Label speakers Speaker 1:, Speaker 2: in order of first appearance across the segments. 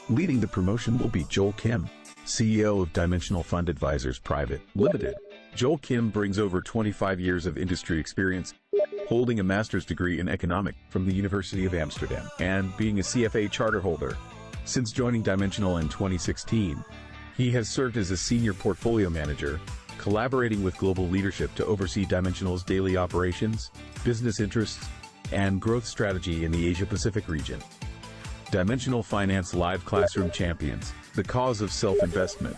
Speaker 1: Leading the promotion will be Joel Kim, CEO of Dimensional Fund Advisors Private Limited. Joel Kim brings over 25 years of industry experience, holding a master's degree in economics from the University of Amsterdam and being a CFA charter holder. Since joining Dimensional in 2016, he has served as a senior portfolio manager, collaborating with global leadership to oversee Dimensional's daily operations, business interests, and growth strategy in the Asia-Pacific region. Dimensional Finance Live Classroom champions the cause of self-investment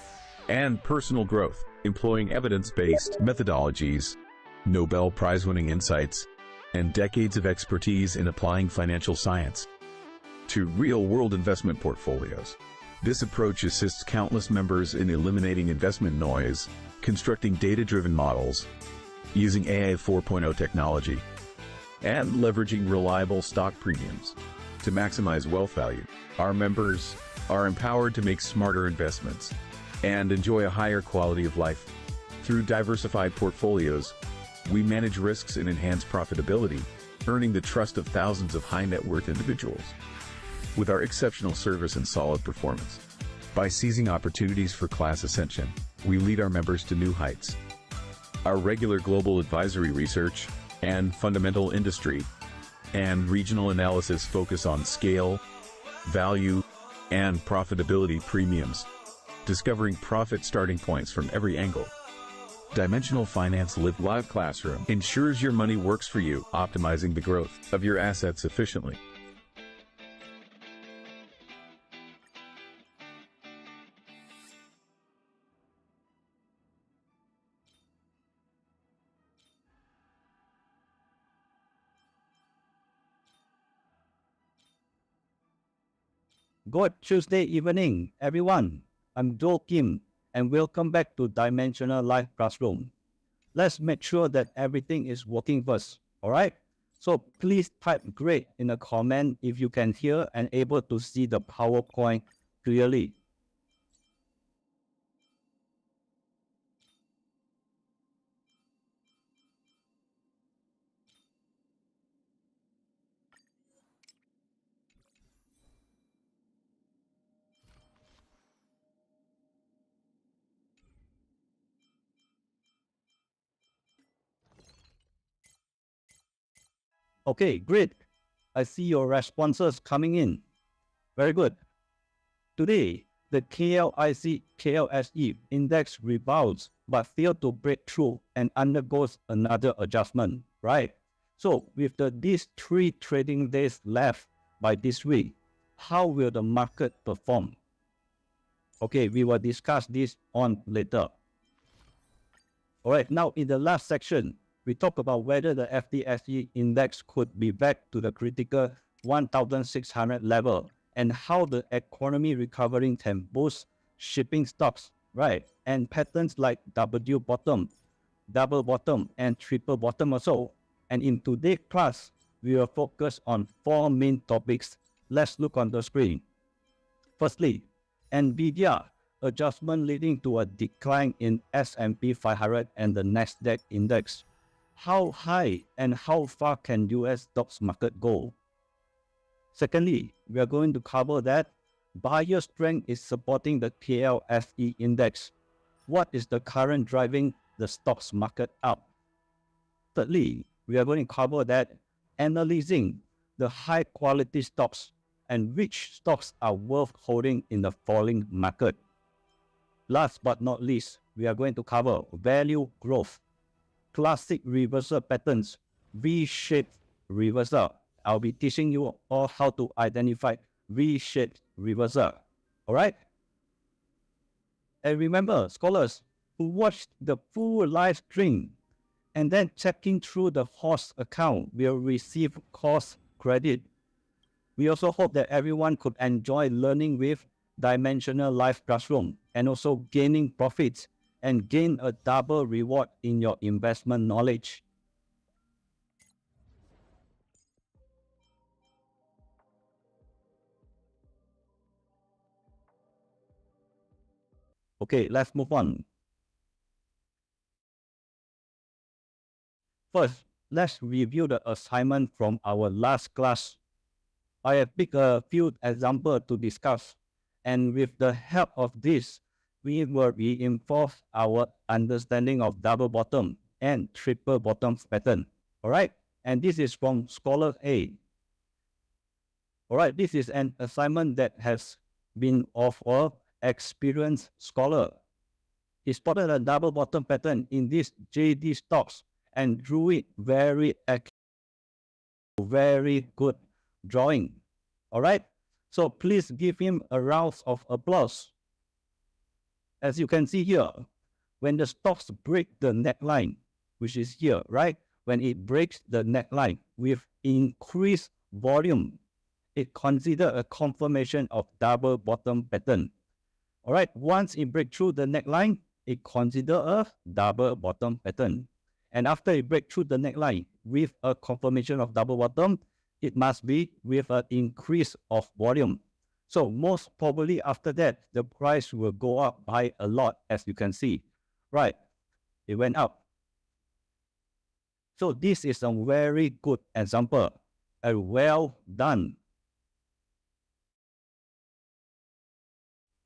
Speaker 1: and personal growth, employing evidence-based methodologies, Nobel Prize-winning insights, and decades of expertise in applying financial science to real-world investment portfolios. This approach assists countless members in eliminating investment noise, constructing data-driven models, using AI 4.0 technology, and leveraging reliable stock premiums to maximize wealth value. Our members are empowered to make smarter investments and enjoy a higher quality of life. Through diversified portfolios, we manage risks and enhance profitability, earning the trust of thousands of high-net-worth individuals. With our exceptional service and solid performance, by seizing opportunities for class ascension, we lead our members to new heights. Our regular global advisory research and fundamental industry and regional analysis focus on scale, value, and profitability premiums, discovering profit starting points from every angle. Dimensional Finance Live Classroom ensures your money works for you, optimizing the growth of your assets efficiently.
Speaker 2: Good Tuesday evening, everyone. I'm Joel Kim, and welcome back to Dimensional Live Classroom. Let's make sure that everything is working first, alright? So please type great in the comment if you can hear and able to see the PowerPoint clearly. Okay, great. I see your responses coming in. Very good. Today, the KLSE index rebounds but failed to break through and undergoes another adjustment, right? So with these 3 trading days left by this week, how will the market perform? Okay, we will discuss this on later. All right, now in the last section, we talk about whether the FTSE index could be back to the critical 1,600 level and how the economy recovering can boost shipping stocks, right? And patterns like W bottom, double bottom, and triple bottom also. And in today's class, we will focus on 4 main topics. Let's look on the screen. Firstly, NVIDIA adjustment leading to a decline in S&P 500 and the Nasdaq index. How high and how far can US stocks market go? Secondly, we are going to cover that buyer strength is supporting the KLSE index. What is the current driving the stocks market up? Thirdly, we are going to cover that analyzing the high quality stocks and which stocks are worth holding in the falling market. Last but not least, we are going to cover value growth, classic reversal patterns, V-shaped reversal. I'll be teaching you all how to identify V-shaped reversal. All right? And remember, scholars who watched the full live stream and then checking through the host account will receive course credit. We also hope that everyone could enjoy learning with Dimensional Live Classroom and also gaining profits and gain a double reward in your investment knowledge. Okay, let's move on. First, let's review the assignment from our last class. I have picked a few examples to discuss, and with the help of this, we will reinforce our understanding of double bottom and triple bottom pattern. All right, and this is from Scholar A. All right, this is an assignment that has been of an experienced scholar. He spotted a double bottom pattern in these JD stocks and drew it very good drawing. All right, so please give him a round of applause. As you can see here, when the stocks break the neckline, which is here, right? When it breaks the neckline with increased volume, it considered a confirmation of double bottom pattern. All right, once it breaks through the neckline, it considered a double bottom pattern. And after it breaks through the neckline with a confirmation of double bottom, it must be with an increase of volume. So most probably after that, the price will go up by a lot, as you can see. Right, it went up. So this is a very good example, and well done.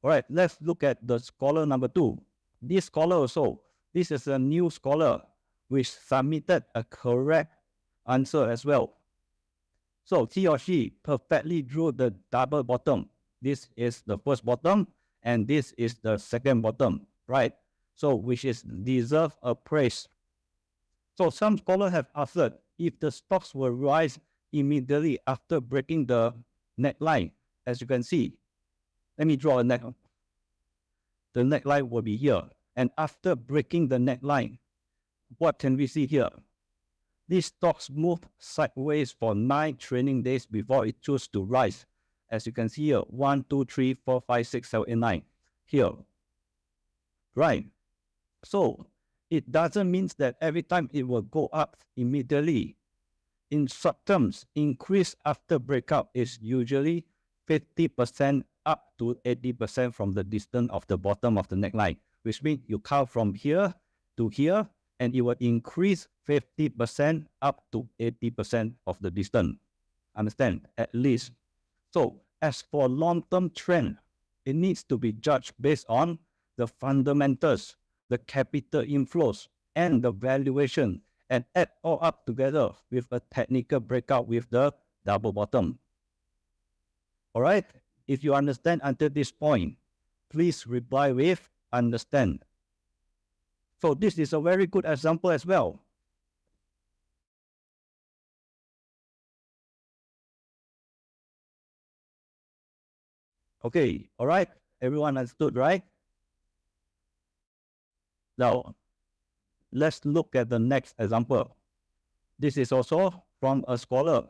Speaker 2: All right, let's look at the scholar number 2. This scholar also, this is a new scholar which submitted a correct answer as well. So he or she perfectly drew the double bottom. This is the first bottom, and this is the second bottom, right? So which is deserve a praise. So some scholars have asked if the stocks will rise immediately after breaking the neckline. As you can see, let me draw a neck. The neckline will be here. And after breaking the neckline, what can we see here? These stocks moved sideways for 9 trading days before it chose to rise. As you can see here, 1, 2, 3, 4, 5, 6, 7, 8, 9. Here. Right. So it doesn't mean that every time it will go up immediately. In short terms, increase after breakout is usually 50% up to 80% from the distance of the bottom of the neckline, which means you count from here to here, and it will increase 50% up to 80% of the distance. Understand? At least. So as for long-term trend, it needs to be judged based on the fundamentals, the capital inflows, and the valuation, and add all up together with a technical breakout with the double bottom. All right? If you understand until this point, please reply with understand. So this is a very good example as well. Okay, all right? Everyone understood, right? Now, let's look at the next example. This is also from a scholar.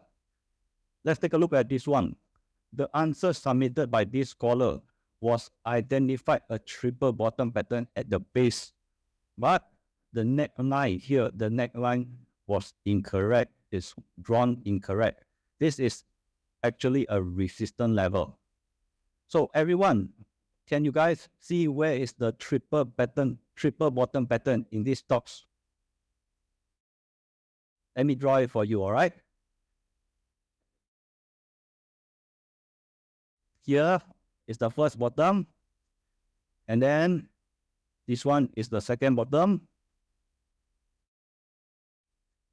Speaker 2: Let's take a look at this one. The answer submitted by this scholar was identified a triple bottom pattern at the base. But the neckline here, the neckline was incorrect. It's drawn incorrect. This is actually a resistance level. So everyone, can you guys see where is the triple bottom pattern in these stocks? Let me draw it for you, all right? Here is the first bottom, and then this one is the second bottom,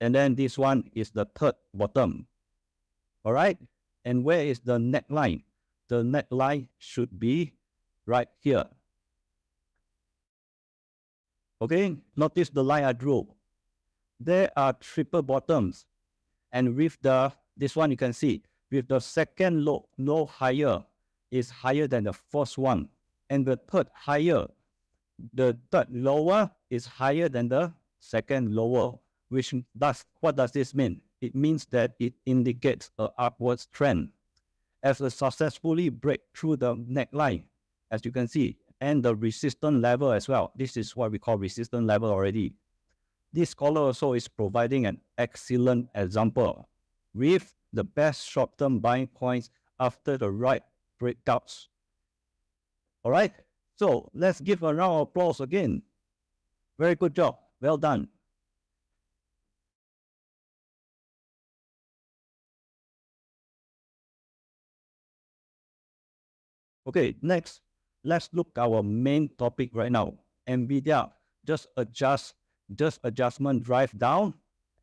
Speaker 2: and then this one is the third bottom. All right? And where is the neckline? The neckline should be right here. Okay, notice the line I drew. There are triple bottoms, and with this one you can see, with the second low higher is higher than the first one, and the third higher, the third lower is higher than the second lower. What does this mean? It means that it indicates an upwards trend. As it successfully break through the neckline, as you can see, and the resistance level as well. This is what we call resistance level already. This scholar also is providing an excellent example with the best short-term buying points after the right breakouts. All right, so let's give a round of applause again. Very good job. Well done. Okay, next, let's look our main topic right now. NVIDIA adjustment drive down.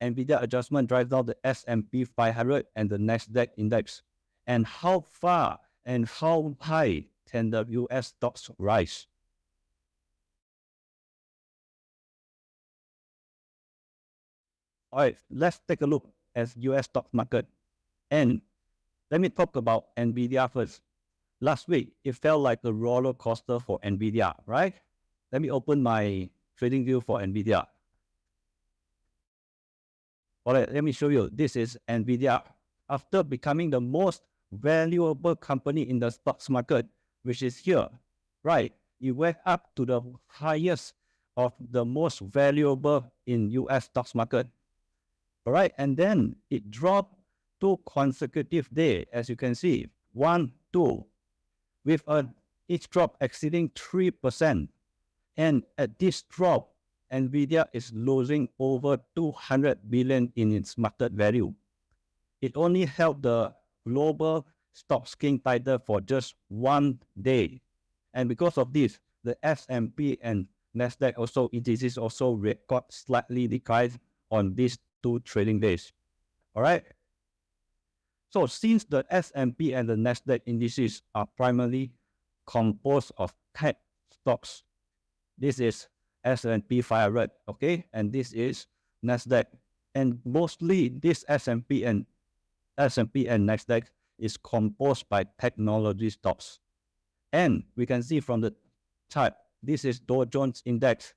Speaker 2: NVIDIA adjustment drive down the S&P 500 and the Nasdaq index. And how far and how high can the US stocks rise? All right, let's take a look at US stock market. And let me talk about NVIDIA first. Last week, it felt like a roller coaster for NVIDIA, right? Let me open my trading view for NVIDIA. All right, let me show you. This is NVIDIA. After becoming the most valuable company in the stocks market, which is here, right? It went up to the highest of the most valuable in US stocks market. All right, and then it dropped 2 consecutive days, as you can see, 1, 2, with each drop exceeding 3%. And at this drop, NVIDIA is losing over 200 billion in its market value. It only held the global stocks king title for just 1 day. And because of this, the S&P and Nasdaq also indices also record slightly decline on these 2 trading days. All right. So since the S&P and the Nasdaq indices are primarily composed of tech stocks, this is S&P 500, okay, and this is Nasdaq, and mostly this S&P and Nasdaq is composed by technology stocks. And we can see from the chart, this is Dow Jones Index.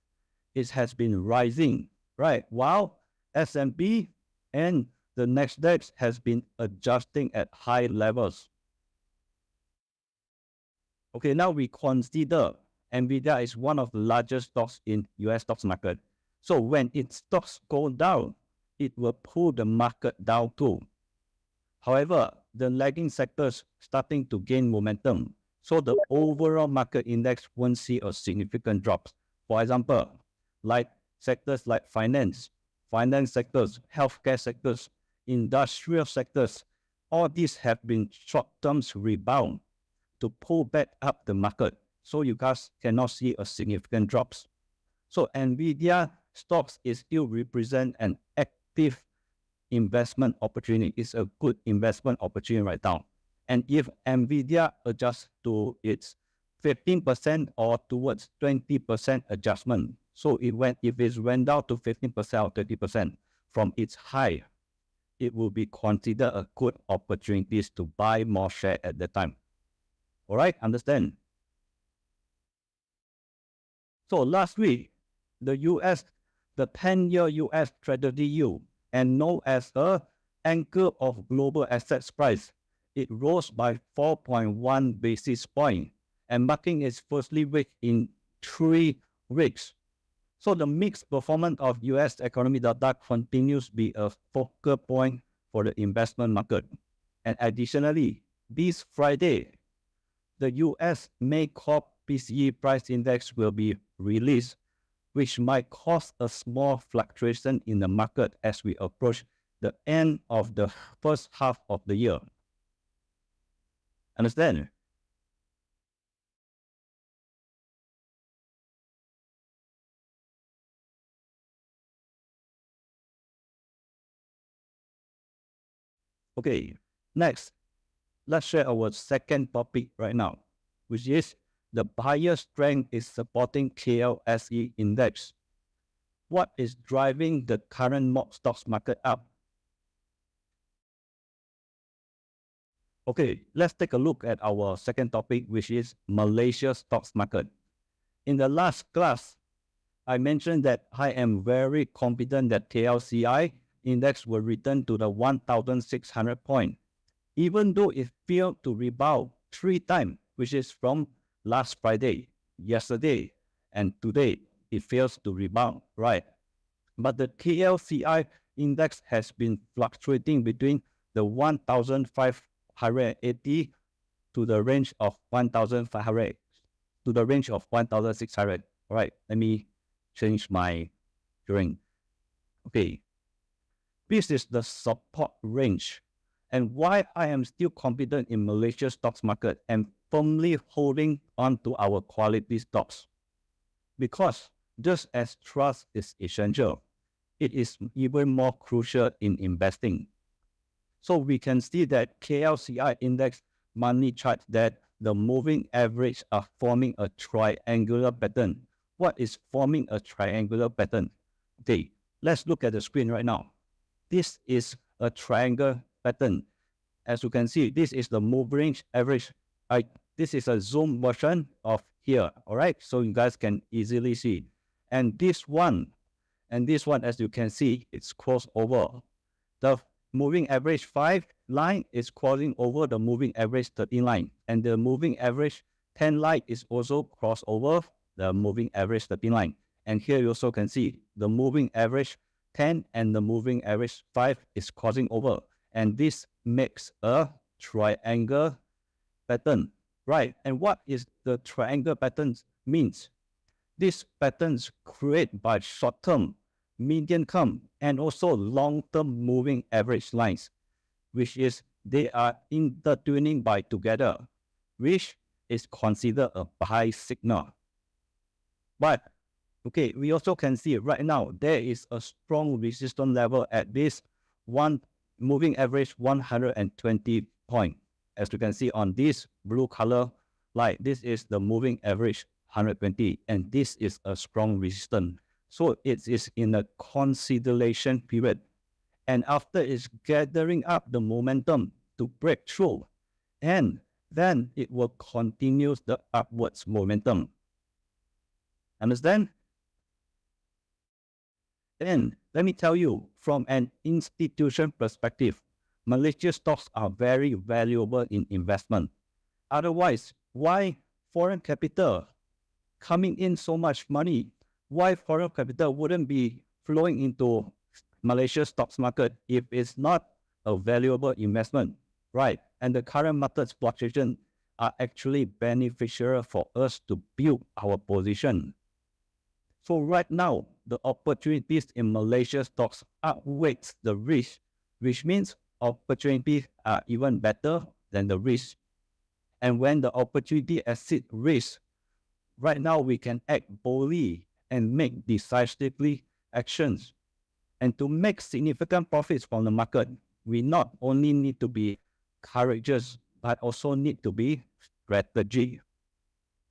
Speaker 2: It has been rising, right? While S&P and the Nasdaq has been adjusting at high levels. Okay, now we consider NVIDIA is one of the largest stocks in US stocks market. So when its stocks go down, it will pull the market down too. However, the lagging sectors starting to gain momentum. So the overall market index won't see a significant drop. For example, like sectors like finance sectors, healthcare sectors, industrial sectors, all these have been short-term rebound to pull back up the market. So you guys cannot see a significant drops. So NVIDIA stocks is still represent an active investment opportunity. It's a good investment opportunity right now. And if NVIDIA adjusts to its 15% or towards 20% adjustment, so if it went down to 15% or 30% from its high, it will be considered a good opportunity to buy more share at the time. All right, understand? So last week, the 10-year US Treasury yield, and known as a anchor of global assets price, it rose by 4.1 basis point and marking its first week in 3 weeks. So the mixed performance of US economy data continues to be a focal point for the investment market. And additionally, this Friday, the US May Corp PCE price index will be released, which might cause a small fluctuation in the market as we approach the end of the first half of the year. Understand? Okay, next, let's share our second topic right now, which is the buyer strength is supporting KLSE index. What is driving the current stocks market up? Okay, let's take a look at our second topic, which is Malaysia stocks market. In the last class, I mentioned that I am very confident that KLCI index will return to the 1,600 point, even though it failed to rebound 3 times, which is from last Friday, yesterday, and today. It fails to rebound, right? But the KLCI index has been fluctuating between the 1,580 to the range of 1,500 to the range of 1,600. All right, let me change my drawing. Okay, this is the support range, and why I am still confident in Malaysia stocks market and firmly holding on to our quality stocks. Because just as trust is essential, it is even more crucial in investing. So we can see that KLCI index monthly chart that the moving average are forming a triangular pattern. What is forming a triangular pattern? Okay, let's look at the screen right now. This is a triangle pattern. As you can see, this is the moving average. This is a zoom version of here, all right? So you guys can easily see. And this one, as you can see, it's crossed over. The moving average 5 line is crossing over the moving average 13 line. And the moving average 10 line is also crossed over the moving average 13 line. And here you also can see the moving average 10 and the moving average 5 is crossing over. And this makes a triangle pattern, right? And what is the triangle patterns means? These patterns created by short-term, medium-term, and also long-term moving average lines, which is they are intertwining by together, which is considered a buy signal. But okay, we also can see right now there is a strong resistance level at this one moving average 120 point. As you can see on this blue color line, this is the moving average 120, and this is a strong resistance. So it is in a consolidation period. And after it's gathering up the momentum to break through, and then it will continue the upwards momentum. Understand? Then let me tell you, from an institution perspective, Malaysia stocks are very valuable in investment. Otherwise, why foreign capital coming in so much money? Why foreign capital wouldn't be flowing into Malaysia stocks market if it's not a valuable investment, right? And the current market fluctuation are actually beneficial for us to build our position. So right now, the opportunities in Malaysia stocks outweighs the risk, which means opportunities are even better than the risk. And when the opportunity exceeds risk, right now we can act boldly and make decisively actions. And to make significant profits from the market, we not only need to be courageous, but also need to be strategy.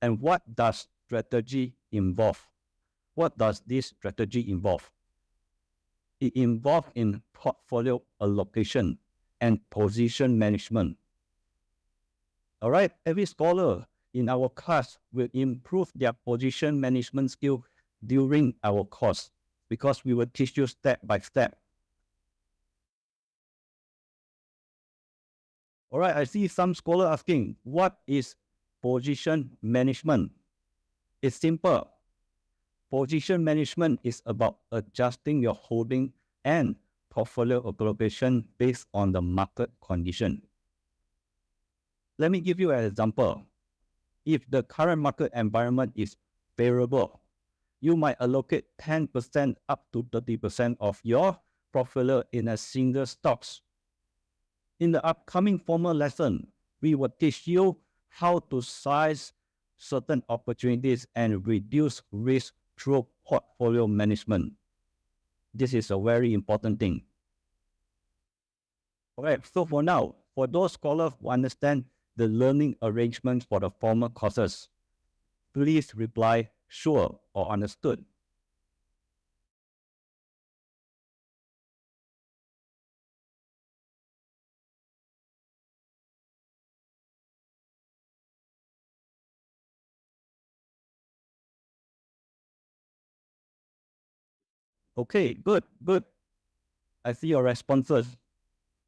Speaker 2: And what does strategy involve? What does this strategy involve? It involves in portfolio allocation and position management. All right, every scholar in our class will improve their position management skill during our course because we will teach you step by step. All right, I see some scholar asking, what is position management? It's simple. Position management is about adjusting your holding and portfolio allocation based on the market condition. Let me give you an example. If the current market environment is favorable, you might allocate 10% up to 30% of your portfolio in a single stocks. In the upcoming formal lesson, we will teach you how to size certain opportunities and reduce risk through portfolio management. This is a very important thing. All right, so for now, for those scholars who understand the learning arrangements for the formal courses, please reply sure or understood. Okay, good. I see your responses.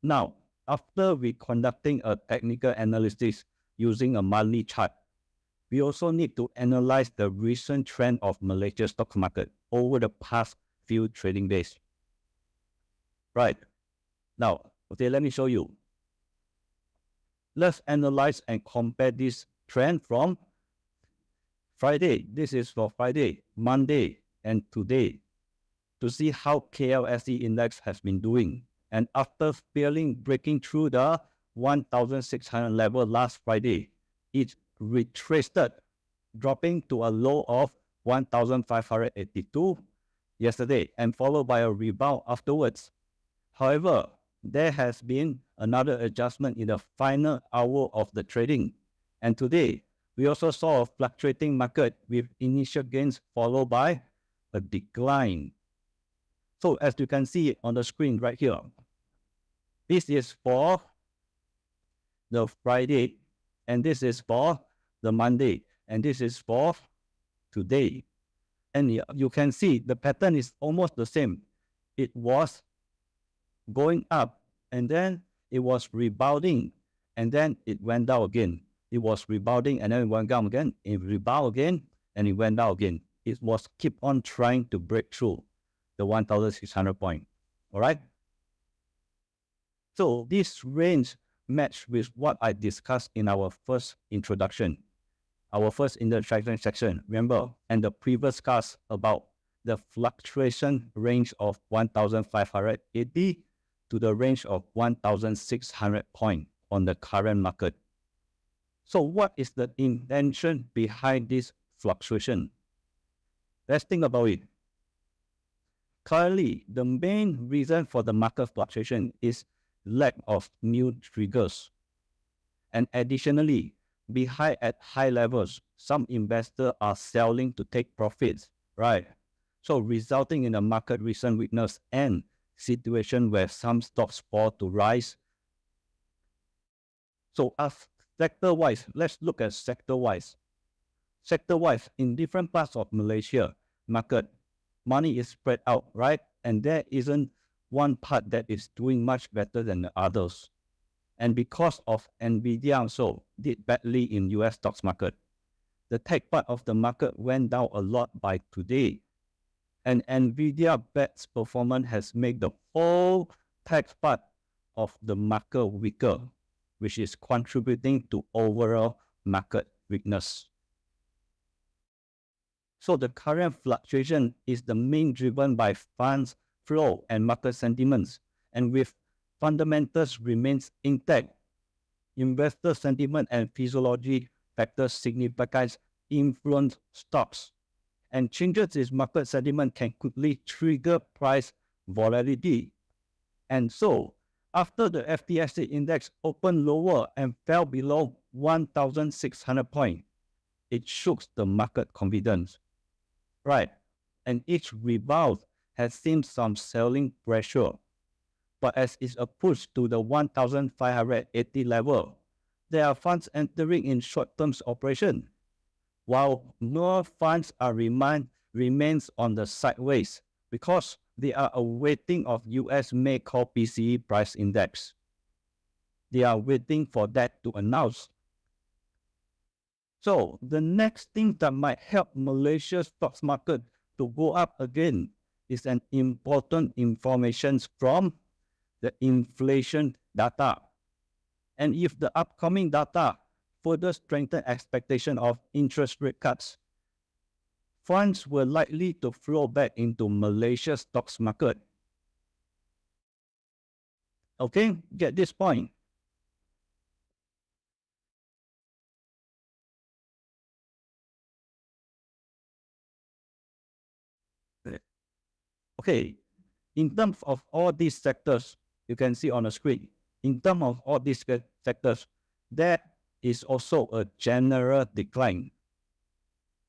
Speaker 2: Now, after we conducting a technical analysis using a monthly chart, we also need to analyze the recent trend of Malaysia stock market over the past few trading days. Right. Now, okay, let me show you. Let's analyze and compare this trend from Friday. This is for Friday, Monday, and today to see how KLSE index has been doing. And after breaking through the 1,600 level last Friday, it retraced, dropping to a low of 1,582 yesterday and followed by a rebound afterwards. However, there has been another adjustment in the final hour of the trading. And today, we also saw a fluctuating market with initial gains followed by a decline. So as you can see on the screen right here, this is for the Friday, and this is for the Monday, and this is for today. And you can see the pattern is almost the same. It was going up, and then it was rebounding, and then it went down again. It was rebounding, and then it went down again. It rebounded again, and it went down again. It was keep on trying to break through the 1,600 point. All right. So this range matched with what I discussed in our first introduction, our first introduction section, remember, and the previous class about the fluctuation range of 1,580 to the range of 1,600 point on the current market. So what is the intention behind this fluctuation? Let's think about it. Currently, the main reason for the market fluctuation is lack of new triggers. And additionally, at high levels, some investors are selling to take profits, right? So resulting in a market recent weakness and situation where some stocks fall to rise. So as sector-wise, let's look at sector-wise. Sector-wise, in different parts of Malaysia market, money is spread out, right? And there isn't one part that is doing much better than the others. And because of NVIDIA also did badly in US stocks market, the tech part of the market went down a lot by today. And NVIDIA bad's performance has made the whole tech part of the market weaker, which is contributing to overall market weakness. So the current fluctuation is the main driven by funds flow and market sentiments, and with fundamentals remains intact, investor sentiment and physiology factors significantly influence stocks, and changes in market sentiment can quickly trigger price volatility. And so, after the FTSE index opened lower and fell below 1,600 points, it shook the market confidence, right? And each rebound has seen some selling pressure. But as it's a push to the 1,580 level, there are funds entering in short-term operation, while more funds are remains on the sideways because they are awaiting of US May core PCE price index. They are waiting for that to announce. So the next thing that might help Malaysia's stocks market to go up again is an important information from the inflation data. And if the upcoming data further strengthen expectation of interest rate cuts, funds were likely to flow back into Malaysia's stocks market. Okay, get this point. Okay, in terms of all these sectors, you can see on the screen, in terms of all these sectors, there is also a general decline.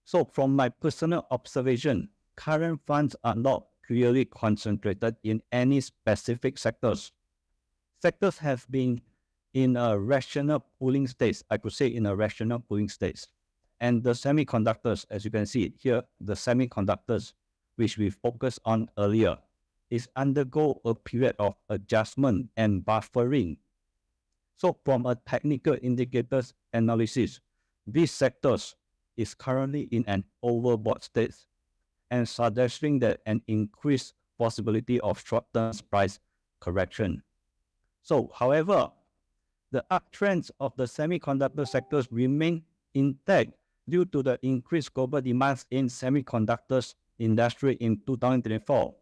Speaker 2: So from my personal observation, current funds are not clearly concentrated in any specific sectors. Sectors have been in a rational pooling state, I could say in a rational pooling state. And the semiconductors, as you can see here, the semiconductors, which we focused on earlier, is undergo a period of adjustment and buffering. So from a technical indicators analysis, these sectors is currently in an overbought state and suggesting that an increased possibility of short-term price correction. So, however, the uptrends of the semiconductor sectors remain intact due to the increased global demands in semiconductors industry in 2024.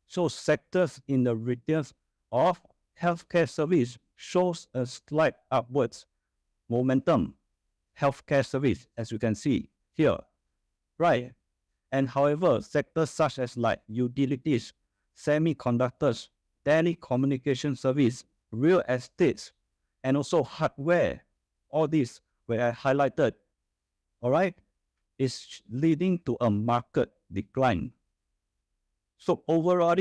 Speaker 2: So sectors in the retail of healthcare service shows a slight upwards momentum, healthcare service, as you can see here, right? And however, sectors such as like utilities, semiconductors, telecommunication service, real estates, and also hardware, all these were highlighted, all right, is leading to a market decline. So overall,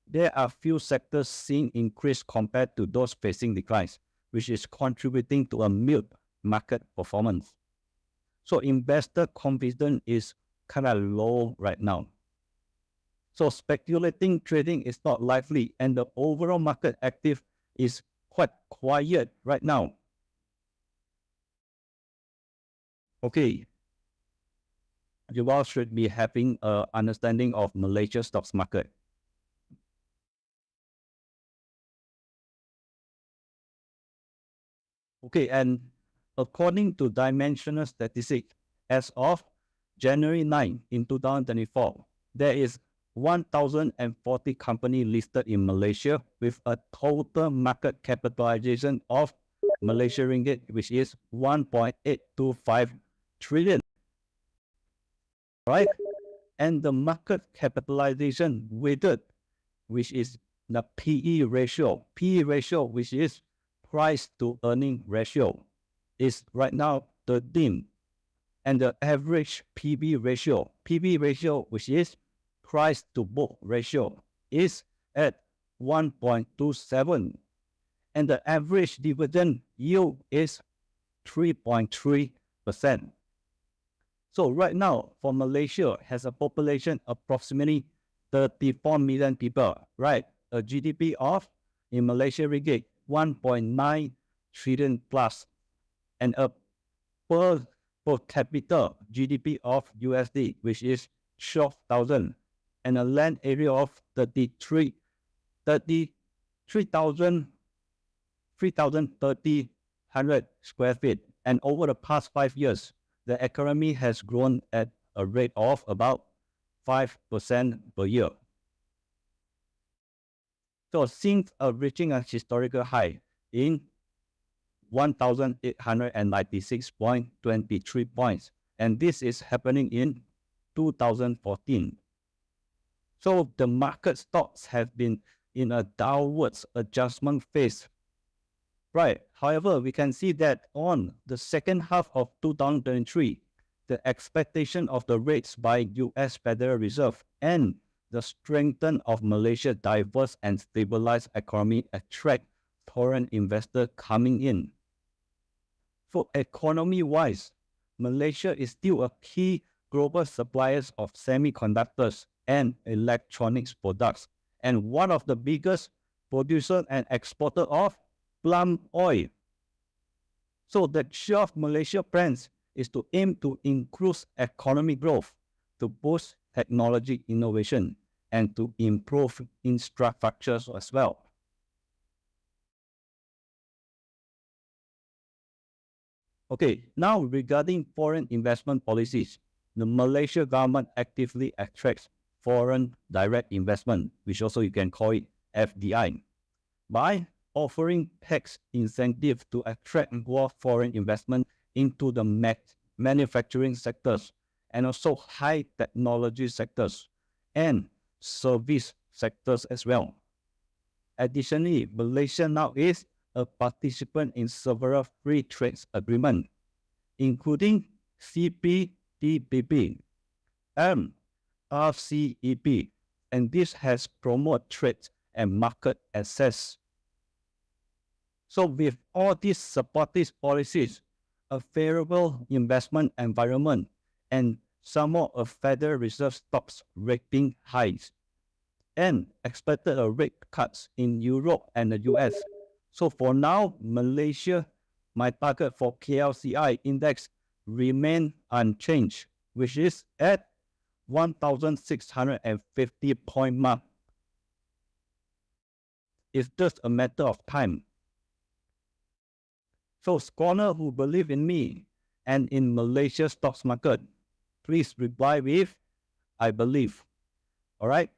Speaker 2: there are few sectors seeing increase compared to those facing declines, which is contributing to a mute market performance. So investor confidence is kind of low right now. So speculating trading is not likely, and the overall market active is quite quiet right now. Okay, you all should be having an understanding of Malaysia stocks market. Okay, and according to Dimensional Statistics, as of January 9 in 2024, there is 1,040 companies listed in Malaysia with a total market capitalization of Malaysia ringgit, which is 1.825 trillion, right? And the market capitalization weighted, which is the PE ratio, which is price to earning ratio, is right now 13. And the average PB ratio, which is price to book ratio, is at 1.27. And the average dividend yield is 3.3%. So right now, for Malaysia, has a population approximately 34 million people, right? A GDP of, in Malaysia ringgit, 1.9 trillion plus, and a per capita GDP of USD, which is 12,000, and a land area of 3,030 square feet. And over the past 5 years, the economy has grown at a rate of about 5% per year. So since reaching a historical high in 1,896.23 points, and this is happening in 2014. So the market stocks have been in a downwards adjustment phase, right? However, we can see that on the second half of 2023, the expectation of the rates by US Federal Reserve and the strengthening of Malaysia's diverse and stabilized economy attract foreign investors coming in. So economy-wise, Malaysia is still a key global supplier of semiconductors and electronics products, and one of the biggest producers and exporter of palm oil. So the key of Malaysia plans is to aim to increase economic growth, to boost technology innovation, and to improve infrastructures as well. Okay, now regarding foreign investment policies, the Malaysia government actively attracts foreign direct investment, which also you can call it FDI, by offering tax incentive to attract more foreign investment into the manufacturing sectors and also high technology sectors and service sectors as well. Additionally, Malaysia now is a participant in several free trade agreements, including CPTPP and RCEP, and this has promoted trade and market access. So with all these supportive policies, a favorable investment environment, and some more of Federal Reserve stops rating highs, and expected rate cuts in Europe and the US. So for now, Malaysia, my target for KLCI index remain unchanged, which is at 1,650 point mark. It's just a matter of time. So scholars who believe in me and in Malaysia stocks market, please reply with, I believe. All right?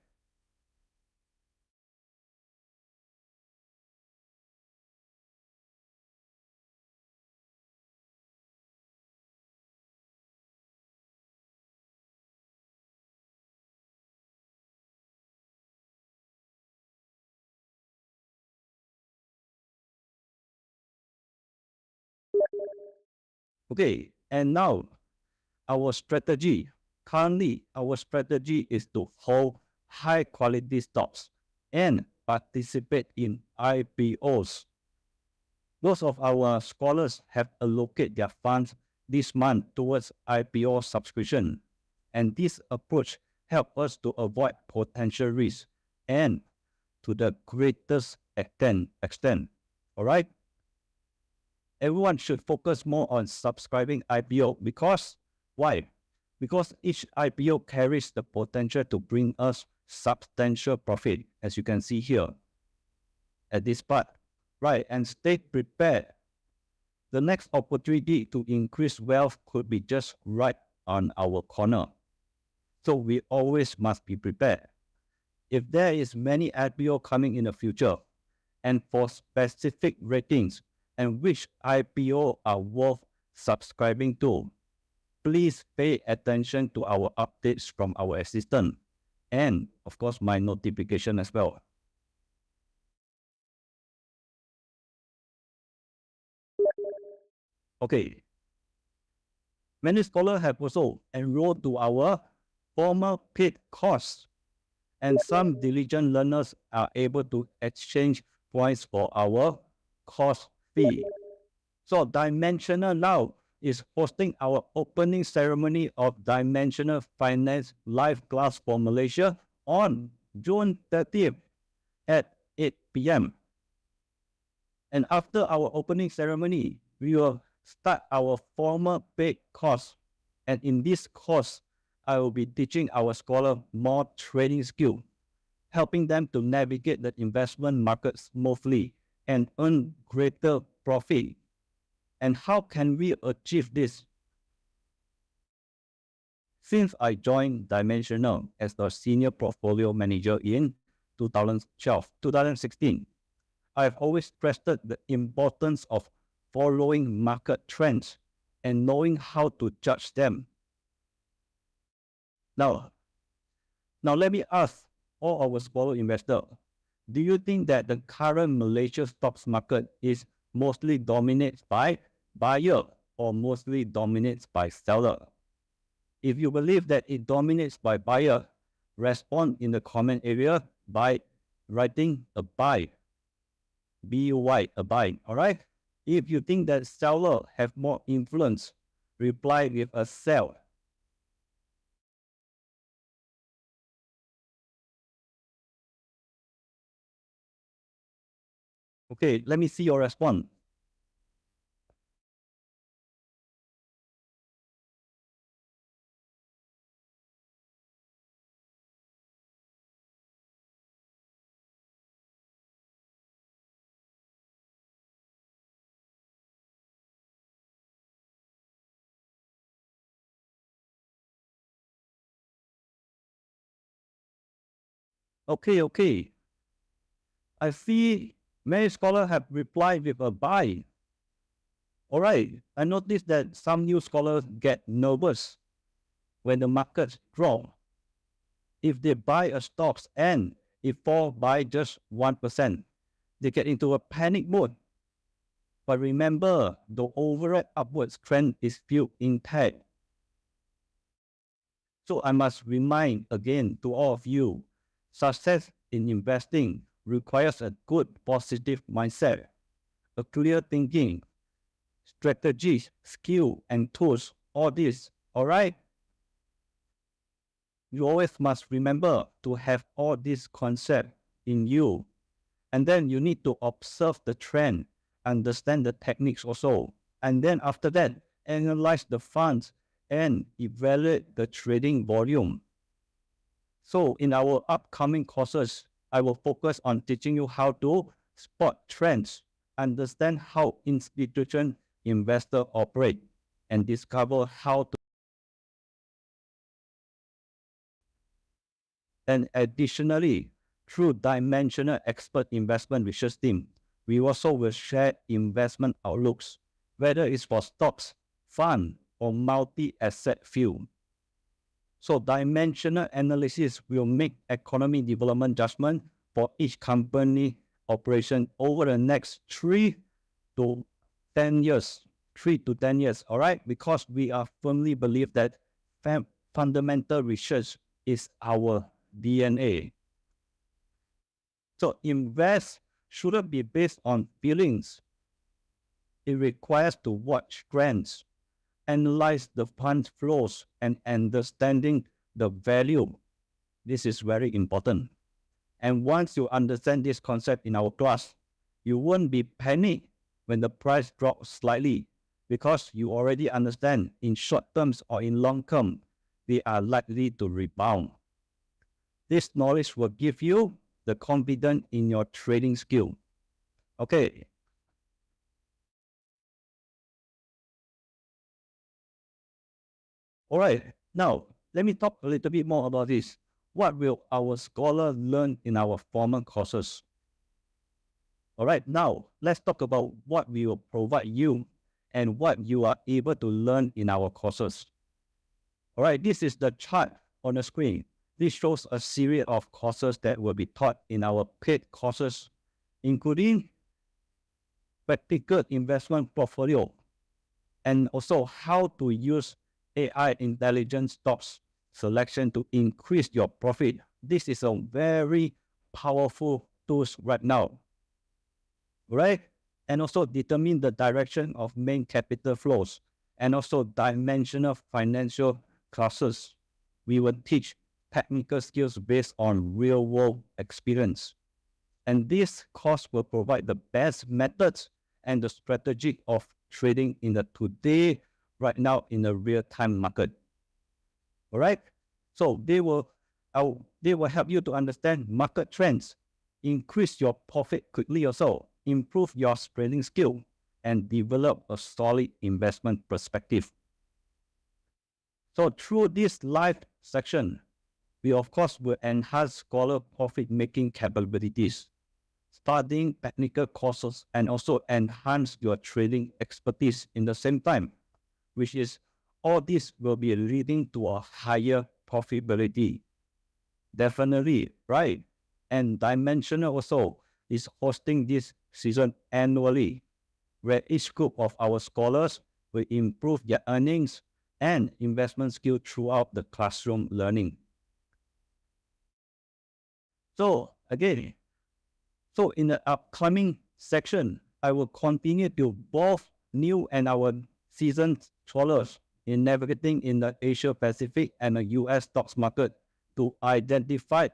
Speaker 2: Okay, and now our strategy. Currently, our strategy is to hold high quality stocks and participate in IPOs. Most of our scholars have allocated their funds this month towards IPO subscription, and this approach helps us to avoid potential risks and to the greatest extent. All right? Everyone should focus more on subscribing IPO because why? Because each IPO carries the potential to bring us substantial profit, as you can see here at this part, right? And stay prepared. The next opportunity to increase wealth could be just right on our corner. So we always must be prepared. If there is many IPO coming in the future, and for specific ratings and which IPO are worth subscribing to, please pay attention to our updates from our assistant and, of course, my notification as well. Okay. Many scholars have also enrolled to our formal paid course, and some diligent learners are able to exchange points for our course fee. So Dimensional now is hosting our opening ceremony of Dimensional Finance Live class for Malaysia on June 30th at 8 p.m. And after our opening ceremony, we will start our formal paid course. And in this course, I will be teaching our scholar more trading skills, helping them to navigate the investment market smoothly and earn greater profit. And how can we achieve this? Since I joined Dimensional as the senior portfolio manager in 2016, I've always stressed the importance of following market trends and knowing how to judge them. Now let me ask all our scholar investors, do you think that the current Malaysia stocks market is mostly dominated by buyer or mostly dominated by seller? If you believe that it dominates by buyer, respond in the comment area by writing a buy. B-U-Y, a buy, all right? If you think that seller have more influence, reply with a sell. Okay, let me see your response. Okay. I see many scholars have replied with a buy. All right, I noticed that some new scholars get nervous when the markets drop. If they buy a stocks and it falls by just 1%, they get into a panic mode. But remember, the overall upwards trend is still intact. So I must remind again to all of you, success in investing requires a good positive mindset, a clear thinking, strategies, skill, and tools, all this, all right? You always must remember to have all these concepts in you. And then you need to observe the trend, understand the techniques also. And then after that, analyze the funds and evaluate the trading volume. So in our upcoming courses, I will focus on teaching you how to spot trends, understand how institutional investors operate, and discover how to. And additionally, through Dimensional Expert Investment Research Team, we also will share investment outlooks, whether it's for stocks, fund, or multi-asset field. So dimensional analysis will make economic development judgment for each company operation over the next 3 to 10 years. 3 to 10 years, all right? Because we are firmly believe that fundamental research is our DNA. So invest shouldn't be based on feelings. It requires to watch trends, analyze the fund flows, and understanding the value. This is very important. And once you understand this concept in our class, you won't be panicked when the price drops slightly, because you already understand in short terms or in long term, they are likely to rebound. This knowledge will give you the confidence in your trading skill. Okay. All right. Now, let me talk a little bit more about this. What will our scholars learn in our formal courses? All right. Now, let's talk about what we will provide you and what you are able to learn in our courses. All right. This is the chart on the screen. This shows a series of courses that will be taught in our paid courses, including practical investment portfolio, and also how to use AI intelligent stocks selection to increase your profit. This is a very powerful tool right now, right? And also determine the direction of main capital flows, and also dimensional financial classes. We will teach technical skills based on real-world experience. And this course will provide the best methods and the strategy of trading in the today, right now, in the real-time market. All right? So they will help you to understand market trends, increase your profit quickly also, improve your trading skill, and develop a solid investment perspective. So through this live section, we of course will enhance scholar profit-making capabilities, studying technical courses, and also enhance your trading expertise in the same time, which is all this will be leading to a higher profitability. Definitely, right? And Dimensional also is hosting this season annually, where each group of our scholars will improve their earnings and investment skill throughout the classroom learning. So again, in the upcoming section, I will continue to both new and our seasoned scholars in navigating in the Asia Pacific and the US stocks market to identify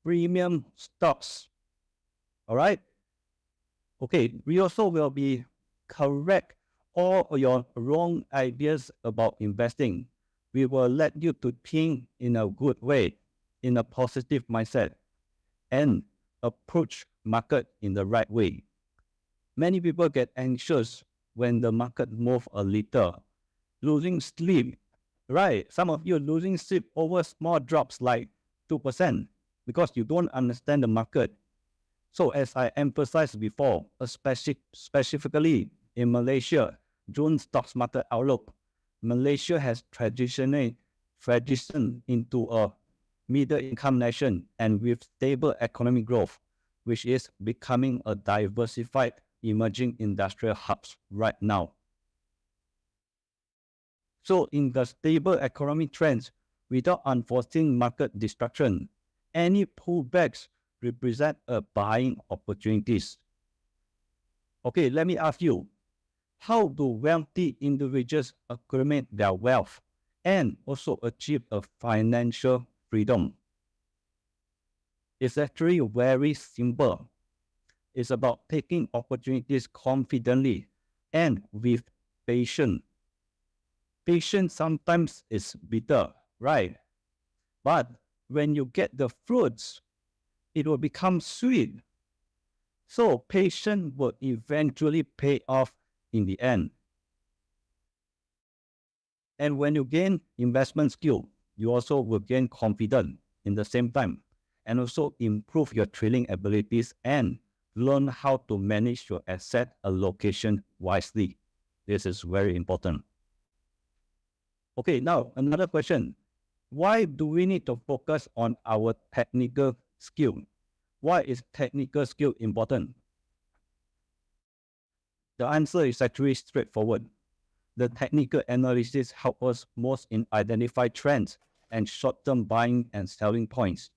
Speaker 2: premium stocks. All right. Okay. We also will be correct all your wrong ideas about investing. We will let you to think in a good way, in a positive mindset, and approach market in the right way. Many people get anxious when the market moves a little, losing sleep, right? Some of you losing sleep over small drops like 2% because you don't understand the market. So as I emphasized before, specifically in Malaysia, June stocks market outlook, Malaysia has transitioned into a middle income nation and with stable economic growth, which is becoming a diversified emerging industrial hubs right now. So in the stable economic trends, without unforeseen market destruction, any pullbacks represent a buying opportunities. Okay, let me ask you, how do wealthy individuals accumulate their wealth and also achieve a financial freedom? It's actually very simple. It's about taking opportunities confidently and with patience. Patience sometimes is bitter, right? But when you get the fruits, it will become sweet. So patience will eventually pay off in the end. And when you gain investment skill, you also will gain confidence in the same time, and also improve your trading abilities and learn how to manage your asset allocation wisely. This is very important. Okay, now another question. Why do we need to focus on our technical skill? Why is technical skill important? The answer is actually straightforward. the technical analysis helps us most in identify trends and short-term buying and selling points.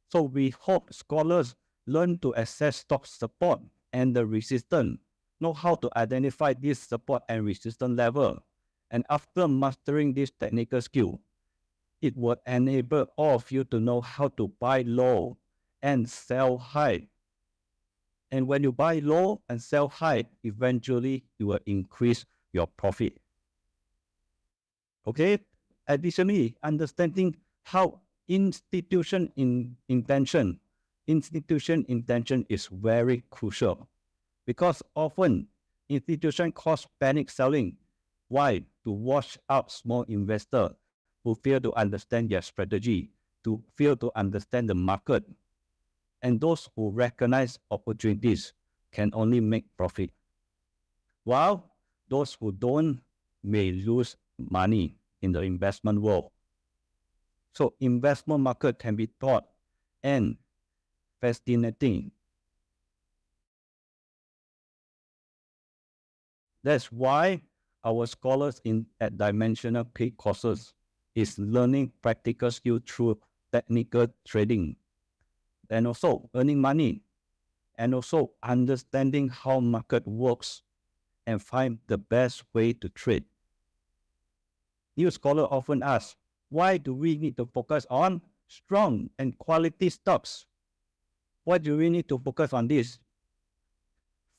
Speaker 2: So we hope scholars learn to assess stock support and the resistance, know how to identify this support and resistance level. And after mastering this technical skill, it will enable all of you to know how to buy low and sell high. And when you buy low and sell high, eventually you will increase your profit. Okay? Additionally, understanding how institution intention is very crucial, because often institution cause panic selling. Why? To wash out small investors who fail to understand their strategy, to fail to understand the market. And those who recognize opportunities can only make profit, while those who don't may lose money in the investment world. So investment market can be taught and fascinating. That's why our scholars at Dimensional paid courses is learning practical skill through technical trading, and also earning money, and also understanding how market works and find the best way to trade. New scholars often ask, why do we need to focus on strong and quality stocks? Why do we need to focus on this?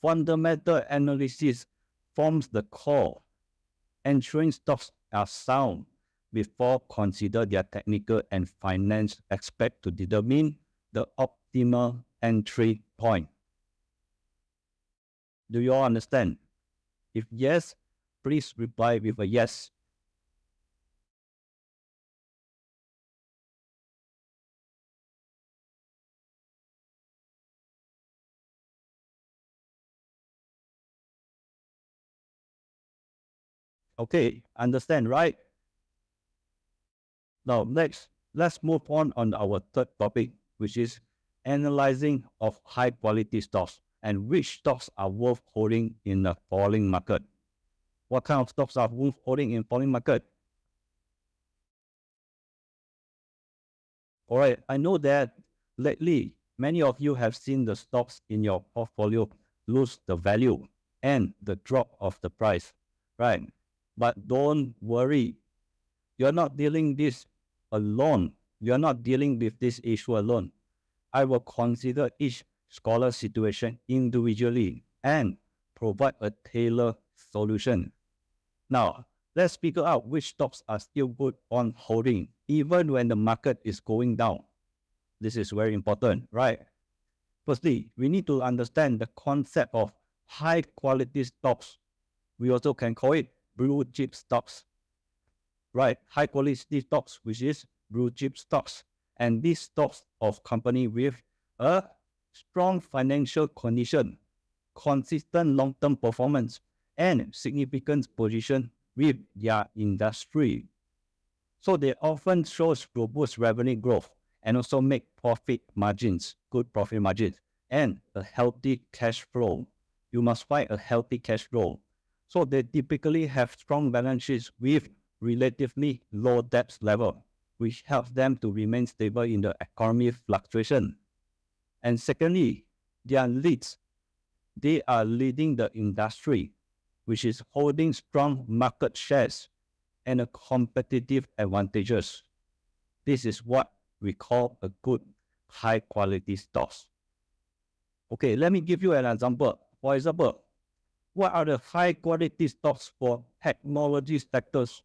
Speaker 2: Fundamental analysis forms the core, ensuring stocks are sound before consider their technical and finance aspect to determine the optimal entry point. Do you all understand? If yes, please reply with a yes. Okay, understand, right? Now, next, let's move on our third topic, which is analyzing of high quality stocks and which stocks are worth holding in a falling market. What kind of stocks are worth holding in falling market? All right, I know that lately, many of you have seen the stocks in your portfolio lose the value and the drop of the price, right? But don't worry, you're not dealing this alone. You're not dealing with this issue alone. I will consider each scholar's situation individually and provide a tailored solution. Now, let's figure out which stocks are still good on holding, even when the market is going down. This is very important, right? Firstly, we need to understand the concept of high quality stocks. We also can call it blue chip stocks, right? High quality stocks, which is blue chip stocks. And these stocks of company with a strong financial condition, consistent long-term performance, and significant position with their industry. So they often show robust revenue growth and also make profit margins, good profit margins, and a healthy cash flow. You must find a healthy cash flow. So they typically have strong balance sheets with relatively low debt level, which helps them to remain stable in the economy fluctuation. And secondly, they are leading the industry, which is holding strong market shares and a competitive advantages. This is what we call a good high quality stocks. Okay, let me give you an example. For example, what are the high quality stocks for technology sectors?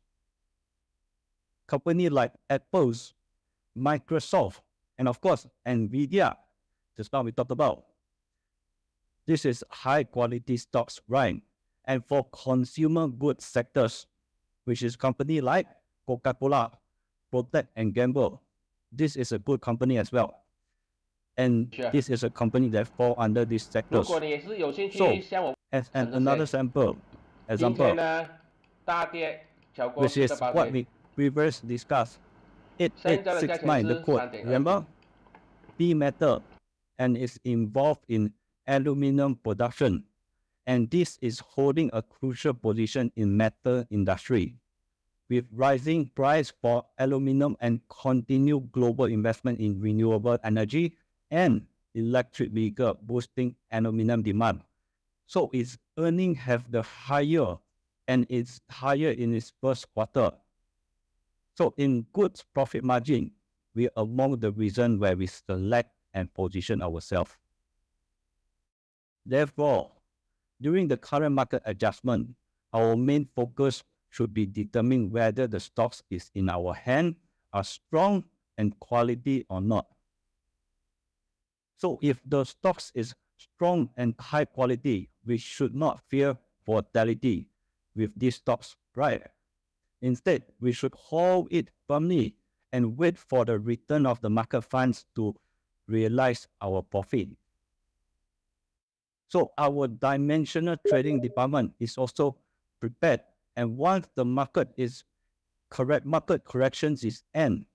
Speaker 2: Companies like Apple's, Microsoft, and of course, NVIDIA, just now we talked about. This is high quality stocks, right? And for consumer goods sectors, which is company like Coca-Cola, Procter and Gamble, this is a good company as well. And this is a company that fall under these sectors. So, as another example, which is what we previously discussed, 8869, the quote, remember? B metal and is involved in aluminum production and this is holding a crucial position in metal industry. With rising price for aluminum and continued global investment in renewable energy and electric vehicle boosting aluminum demand. So its earnings have the higher and it's higher in its first quarter. So in good profit margin, we are among the reason where we select and position ourselves. Therefore, during the current market adjustment, our main focus should be determining whether the stocks is in our hand are strong and quality or not. So if the stocks is strong and high quality, we should not fear volatility with these stocks, right? Instead, we should hold it firmly and wait for the return of the market funds to realize our profit. So our dimensional trading department is also prepared, and once the market corrections is end,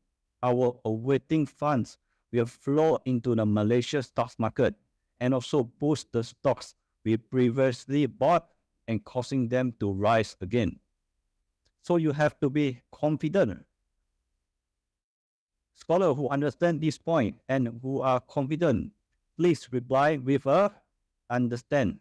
Speaker 2: our awaiting funds will flow into the Malaysia stocks market and also boost the stocks we previously bought and causing them to rise again. So you have to be confident. Scholars who understand this point and who are confident, please reply with a understand.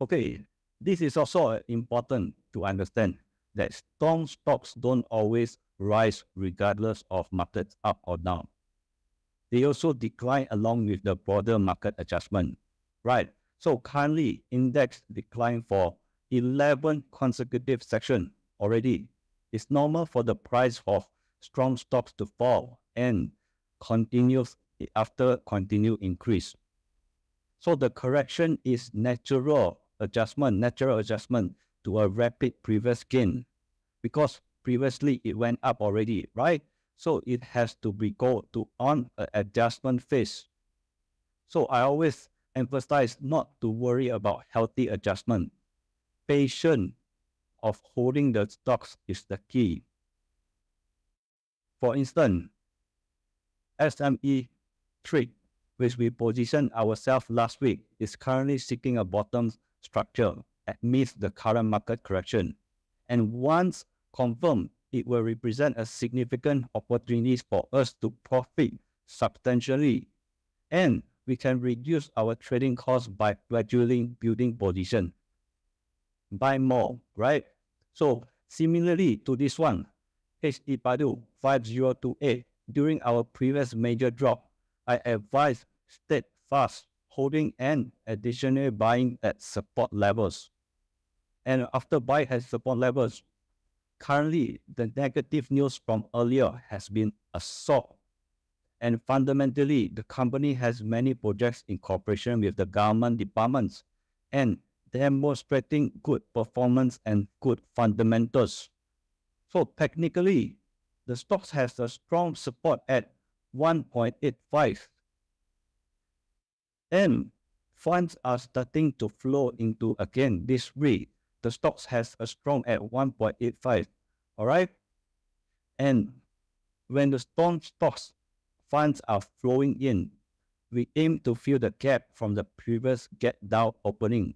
Speaker 2: Okay, this is also important to understand that strong stocks don't always rise regardless of markets up or down. They also decline along with the broader market adjustment, right? So currently, index declined for 11 consecutive sessions already. It's normal for the price of strong stocks to fall and continues after continued increase. So the correction is natural adjustment to a rapid previous gain, because previously it went up already, right? So it has to be go to on an adjustment phase. So I always emphasize not to worry about healthy adjustment. Patience of holding the stocks is the key. For instance, SME trade, which we positioned ourselves last week, is currently seeking a bottom structure amidst the current market correction. And once confirmed, it will represent a significant opportunity for us to profit substantially. And we can reduce our trading costs by gradually building position. Buy more, right? So similarly to this one, HE Padu 5028, during our previous major drop, I advised steadfast holding and additionally buying at support levels. And after buying at support levels, currently the negative news from earlier has been absorbed. And fundamentally, the company has many projects in cooperation with the government departments and demonstrating good performance and good fundamentals. So technically, the stocks has a strong support at 1.85. And funds are starting to flow into again this week. The stocks has a strong at 1.85. All right. And when the strong stocks funds are flowing in, we aim to fill the gap from the previous gap down opening.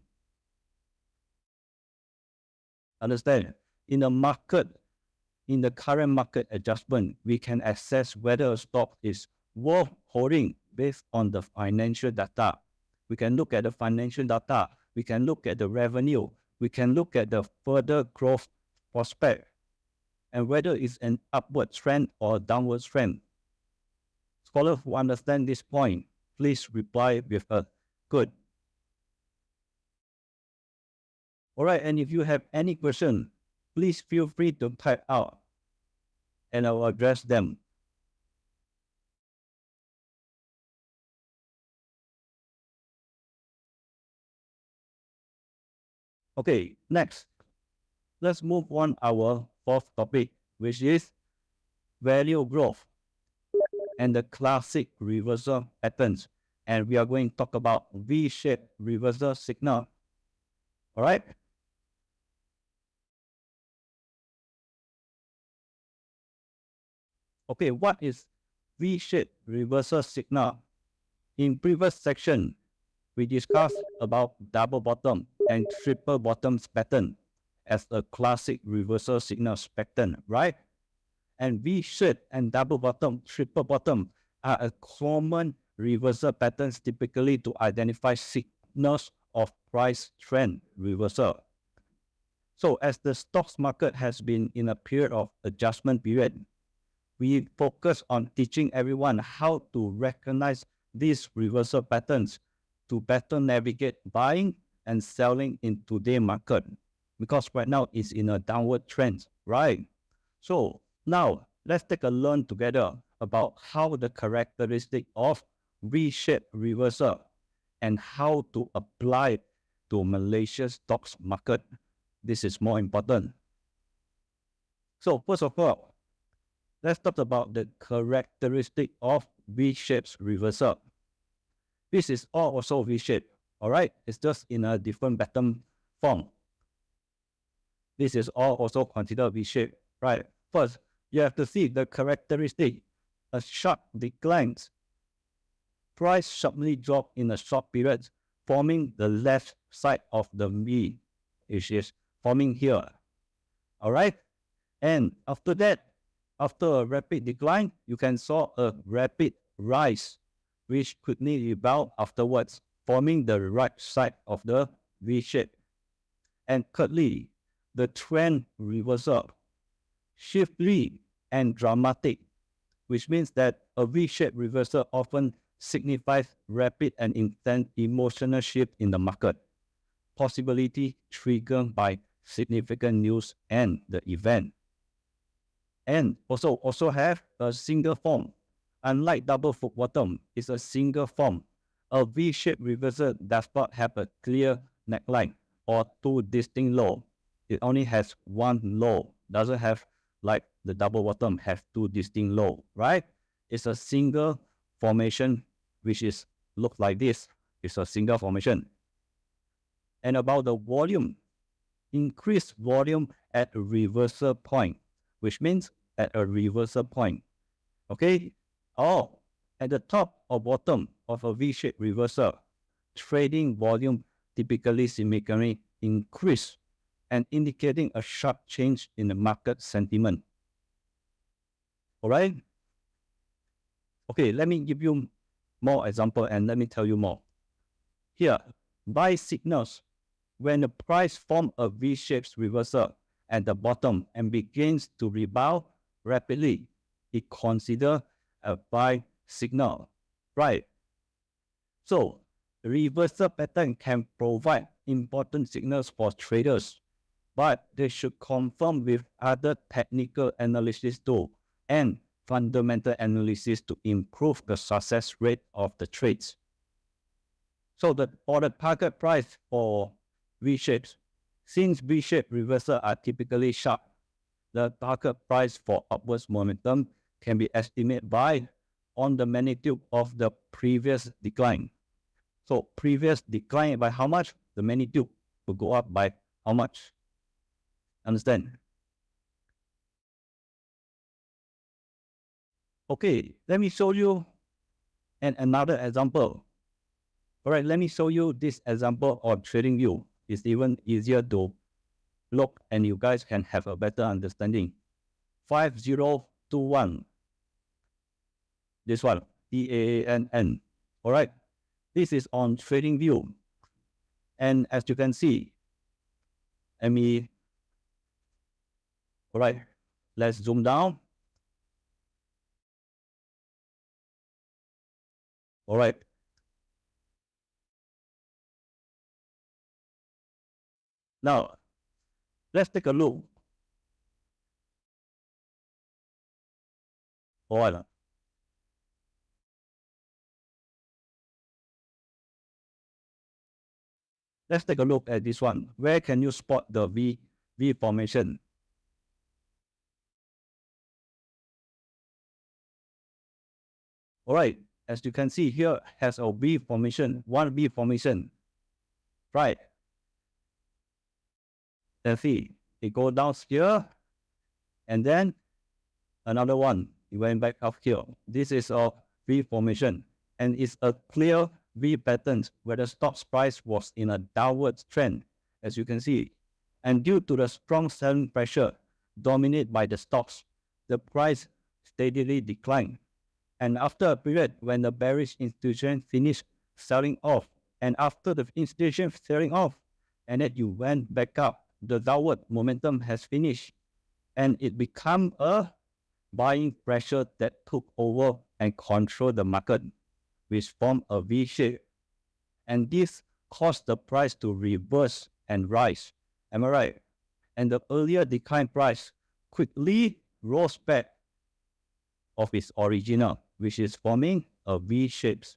Speaker 2: Understand? In the market, in the current market adjustment, we can assess whether a stock is worth holding based on the financial data. We can look at the financial data. We can look at the revenue. We can look at the further growth prospect and whether it's an upward trend or a downward trend. Scholars who understand this point, please reply with a good. All right, and if you have any question, please feel free to type out and I will address them. Okay, next, let's move on our fourth topic, which is value growth. and the classic reversal patterns. And we are going to talk about V-shaped reversal signal. All right? Okay, what is V-shaped reversal signal? In previous section, we discussed about double bottom and triple bottom pattern as a classic reversal signal pattern, right? And V-shape and double bottom, triple bottom are a common reversal patterns typically to identify signals of price trend reversal. So as the stocks market has been in a period of adjustment period, we focus on teaching everyone how to recognize these reversal patterns to better navigate buying and selling in today's market, because right now it's in a downward trend, right? So now let's take a learn together about how the characteristic of V-shaped reversal and how to apply it to Malaysia's stocks market. This is more important. So first of all, let's talk about the characteristic of V-shaped reversal. This is all also V-shaped, all right? It's just in a different pattern form. This is all also considered V-shaped, right? First, you have to see the characteristic. A sharp decline. Price sharply drop in a short period, forming the left side of the V, which is forming here. All right? And after that, after a rapid decline, you can saw a rapid rise, which quickly rebound afterwards, forming the right side of the V shape. And thirdly, the trend reversal, swiftly and dramatic, which means that a V-shaped reversal often signifies rapid and intense emotional shift in the market, possibility triggered by significant news and the event. And also have a single form. Unlike double foot bottom, it's a single form. A V-shaped reversal does not have a clear neckline or two distinct low. It only has one low, doesn't have like the double bottom have two distinct low, right? It's a single formation, which is look like this. It's a single formation. And about the volume, increased volume at a reversal point, which means at a reversal point. Okay? Or at the top or bottom of a V-shaped reversal, trading volume typically significantly increase and indicating a sharp change in the market sentiment. All right? Okay, let me give you more example and let me tell you more. Here, buy signals. When the price form a V-shaped reversal at the bottom and begins to rebound rapidly, it consider a buy signal, right? So, the reversal pattern can provide important signals for traders, but they should confirm with other technical analysis tools and fundamental analysis to improve the success rate of the trades. So for the target price for V-shapes, since V-shaped reversal are typically sharp, the target price for upwards momentum can be estimated by on the magnitude of the previous decline. So previous decline by how much? The magnitude will go up by how much? Understand? Okay, let me show you another example. All right, let me show you this example of TradingView. It's even easier to look and you guys can have a better understanding. 5021. This one, EAANN. All right, this is on TradingView. And as you can see, all right, let's zoom down. All right. Now, let's take a look. All right. Let's take a look at this one. Where can you spot the V formation? All right, as you can see here has a V formation, one V formation, right? Let's see, it goes down here, and then another one, it went back up here. This is a V formation, and it's a clear V pattern where the stock price was in a downward trend, as you can see. And due to the strong selling pressure dominated by the stocks, the price steadily declined. And after a period when the bearish institution finished selling off, and after the institution selling off, and then you went back up, the downward momentum has finished, and it became a buying pressure that took over and controlled the market, which formed a V shape. And this caused the price to reverse and rise. Am I right? And the earlier decline price quickly rose back of its original, which is forming a V-shaped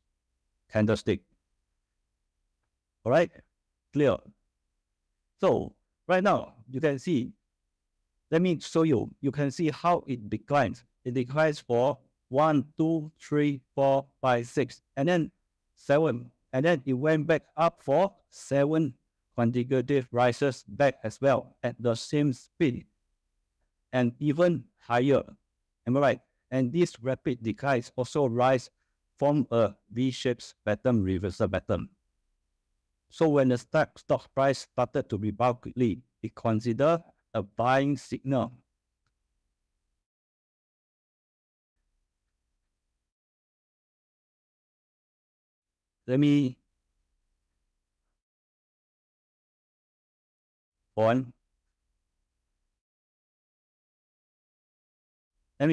Speaker 2: candlestick. All right, clear. So right now you can see, let me show you, you can see how it declines. It declines for 1, 2, 3, 4, 5, 6, and then 7. And then it went back up for 7 consecutive rises back as well at the same speed and even higher. Am I right? And this rapid declines also rise from a V-shaped pattern, reversal pattern. So when the stock price started to rebound quickly, it considered a buying signal. Let me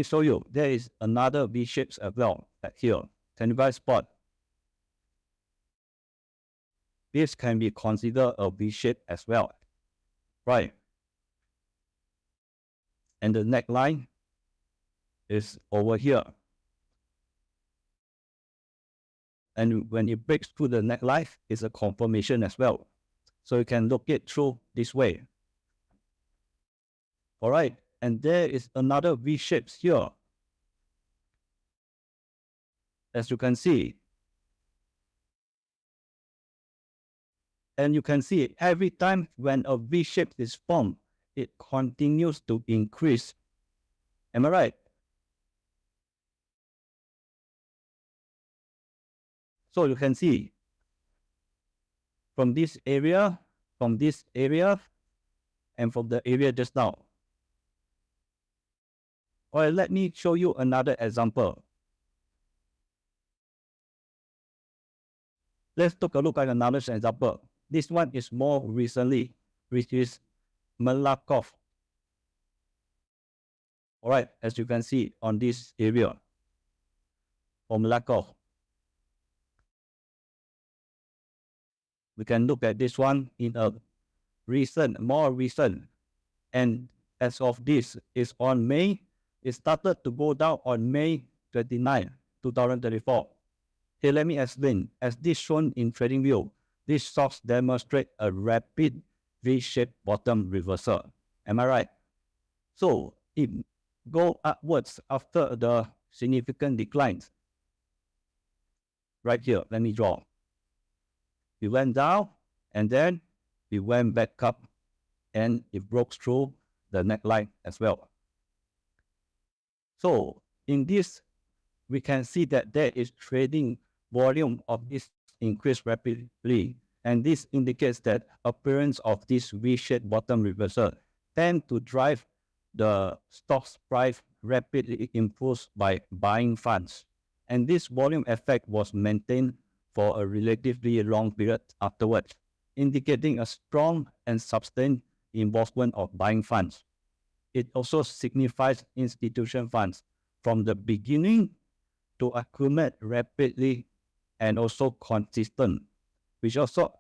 Speaker 2: show you. There is another V shapes as well at here. Can you guys spot? This can be considered a V shape as well, right? And the neckline is over here. And when it breaks through the neckline, it's a confirmation as well. So you can look it through this way. All right, and there is another V shapes here. As you can see. And you can see every time when a V shape is formed, it continues to increase. Am I right? So you can see from this area, and from the area just now. All right, let me show you another example. Let's take a look at another example. This one is more recently, which is Malakoff. All right, as you can see on this area for Malakoff. We can look at this one in a more recent. And as of this, is on May, it started to go down on May 29, 2024. Here, let me explain. As this shown in TradingView, these stocks demonstrate a rapid V-shaped bottom reversal. Am I right? So it go upwards after the significant declines. Right here, let me draw. We went down, and then we went back up, and it broke through the neckline as well. So in this, we can see that there is trading volume of this increased rapidly, and this indicates that appearance of this V-shaped bottom reversal tend to drive the stock's price rapidly impulsed by buying funds, and this volume effect was maintained for a relatively long period afterwards, indicating a strong and sustained involvement of buying funds. It also signifies institution funds from the beginning to accumulate rapidly and also consistent, which also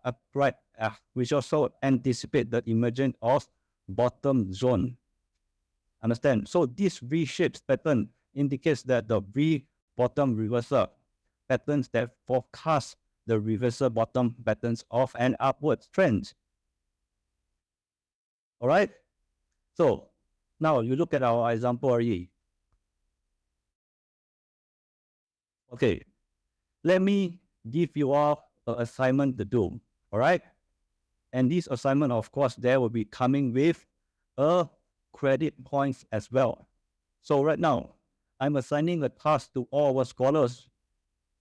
Speaker 2: anticipate the emergence of bottom zone. Understand? So this V-shaped pattern indicates that the V bottom reversal patterns that forecast the reversal bottom patterns of an upward trend. All right. So now you look at our example already. Okay, let me give you all an assignment to do, all right? And this assignment, of course, there will be coming with a credit points as well. So right now, I'm assigning a task to all our scholars.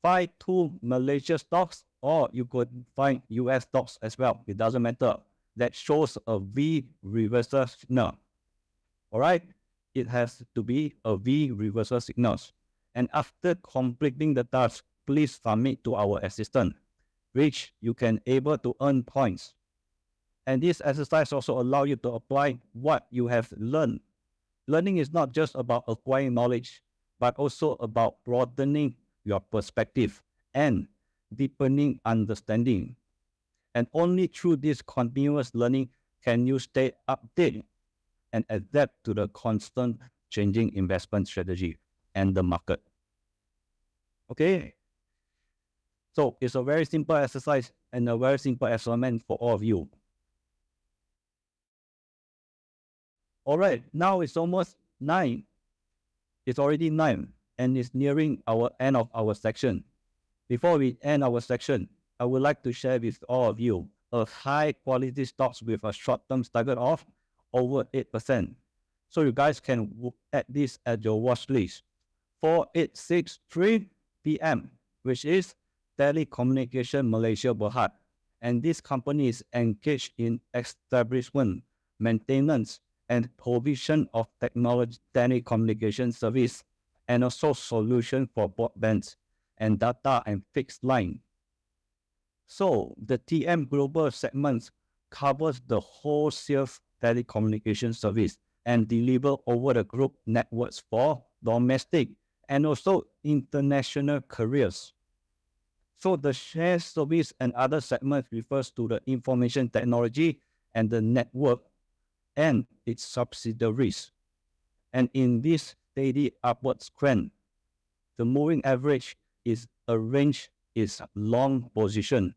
Speaker 2: Find 2 Malaysia stocks, or you could find US stocks as well. It doesn't matter. That shows a V reversal signal. All right? It has to be a V reversal signal. And after completing the task, please submit to our assistant, which you can able to earn points. And this exercise also allow you to apply what you have learned. Learning is not just about acquiring knowledge, but also about broadening your perspective and deepening understanding. And only through this continuous learning can you stay updated and adapt to the constant changing investment strategy and the market. Okay? So it's a very simple exercise and a very simple assignment for all of you. All right, now it's almost 9. It's already 9 and it's nearing our end of our section. Before we end our section, I would like to share with all of you a high quality stocks with a short-term target of over 8%. So you guys can add this at your watch list. 4863 PM, which is Telecommunication Malaysia Berhad. And this company is engaged in establishment, maintenance, and provision of technology telecommunication service, and also solution for broadband and data and fixed line. So the TM Global segment covers the wholesale telecommunication service and deliver over the group networks for domestic and also international carriers. So the share service and other segments refers to the information technology and the network and its subsidiaries. And in this steady upward trend, the moving average is a range, is long position.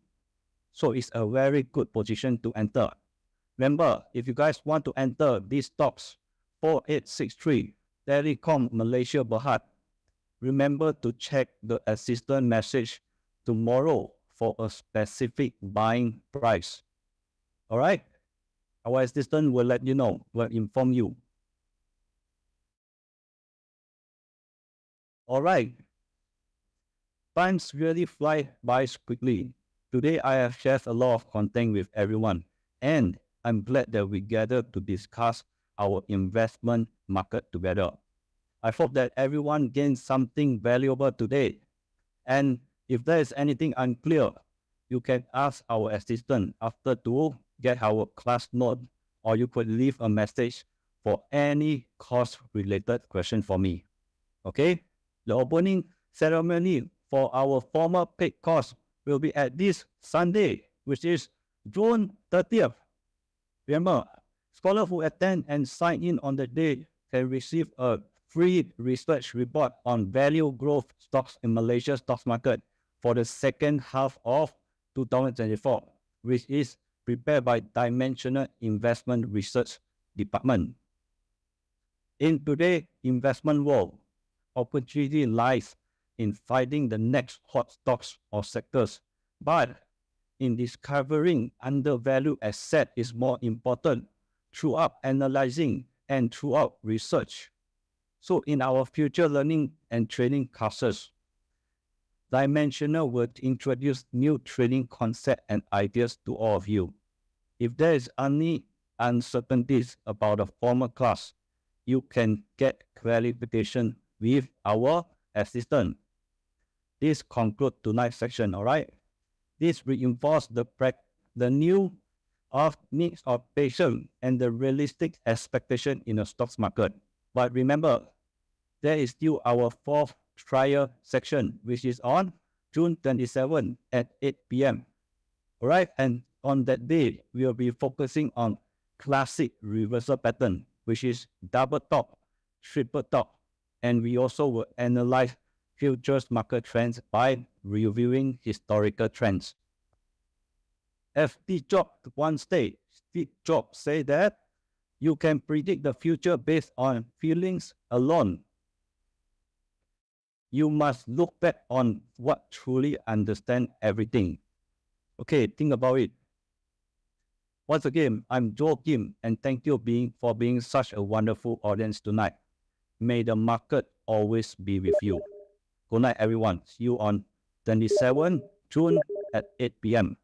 Speaker 2: So it's a very good position to enter. Remember, if you guys want to enter these stocks, 4863, Telecom Malaysia Berhad, remember to check the assistant message tomorrow for a specific buying price. All right? Our assistant will let you know, will inform you. All right. Times really fly by quickly. Today, I have shared a lot of content with everyone, and I'm glad that we gathered to discuss our investment market together. I hope that everyone gains something valuable today. And if there is anything unclear, you can ask our assistant after to get our class note, or you could leave a message for any course-related question for me. Okay? The opening ceremony for our former paid course will be at this Sunday, which is June 30th. Remember, scholars who attend and sign in on the day can receive a free research report on value growth stocks in Malaysia stock market for the second half of 2024, which is prepared by Dimensional Investment Research Department. In today's investment world, opportunity lies in finding the next hot stocks or sectors, but in discovering undervalued asset is more important throughout analyzing and throughout research. So in our future learning and training classes, Dimensional will introduce new training concepts and ideas to all of you. If there is any uncertainties about the former class, you can get clarification with our assistant. This concludes tonight's section, all right? This reinforces the new of needs of patience and the realistic expectation in the stocks market. But remember, there is still our fourth trial section, which is on June 27 at 8 p.m. All right, and on that day, we will be focusing on classic reversal pattern, which is double top, triple top, and we also will analyze futures market trends by reviewing historical trends. As Steve Jobs once said, Steve Jobs said that you can predict the future based on feelings alone. You must look back on what truly understand everything. Okay, think about it. Once again, I'm Joel Kim, and thank you for being such a wonderful audience tonight. May the market always be with you. Good night, everyone. See you on 27 June at 8 p.m.